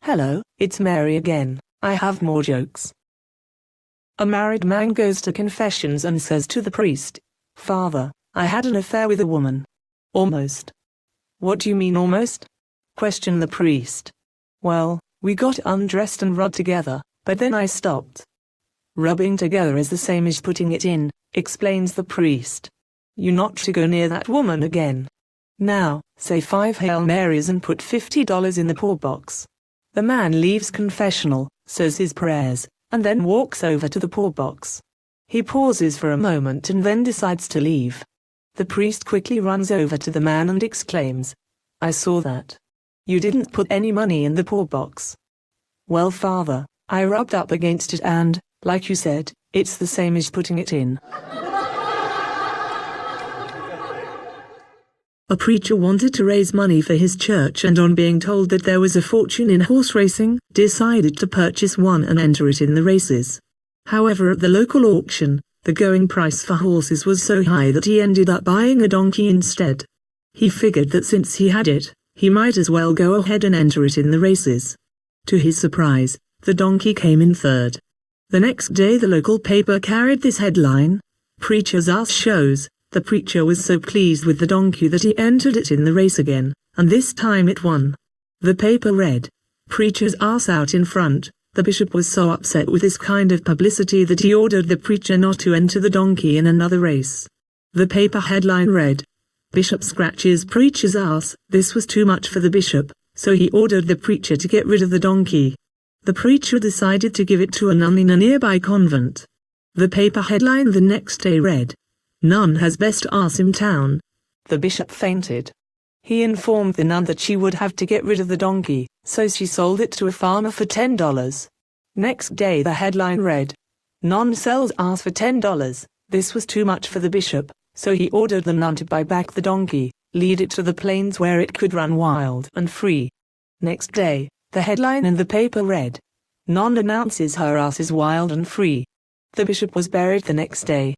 Hello, it's Mary again. I have more jokes. A married man goes to confessions and says to the priest, "Father, I had an affair with a woman." "Almost." "What do you mean almost?" questioned the priest. "Well, we got undressed and rubbed together, but then I stopped." "Rubbing together is the same as putting it in," explains the priest. "You're not to go near that woman again. Now, say 5 Hail Marys and put $50 in the poor box." The man leaves confessional, says his prayers, and then walks over to the poor box. He pauses for a moment and then decides to leave. The priest quickly runs over to the man and exclaims, "I saw that. You didn't put any money in the poor box." "Well, Father, I rubbed up against it and, like you said, it's the same as putting it in." A preacher wanted to raise money for his church and on being told that there was a fortune in horse racing, decided to purchase one and enter it in the races. However, at the local auction, the going price for horses was so high that he ended up buying a donkey instead. He figured that since he had it, he might as well go ahead and enter it in the races. To his surprise, the donkey came in third. The next day the local paper carried this headline, "Preacher's ass shows." The preacher was so pleased with the donkey that he entered it in the race again, and this time it won. The paper read, "Preacher's ass out in front." The bishop was so upset with this kind of publicity that he ordered the preacher not to enter the donkey in another race. The paper headline read, "Bishop scratches preacher's ass." This was too much for the bishop, so he ordered the preacher to get rid of the donkey. The preacher decided to give it to a nun in a nearby convent. The paper headline the next day read, "Nun has best ass in town." The bishop fainted. He informed the nun that she would have to get rid of the donkey, so she sold it to a farmer for $10. Next day the headline read, "Nun sells ass for $10. This was too much for the bishop, so he ordered the nun to buy back the donkey, lead it to the plains where it could run wild and free. Next day, the headline in the paper read, "Nun announces her ass is wild and free." The bishop was buried the next day.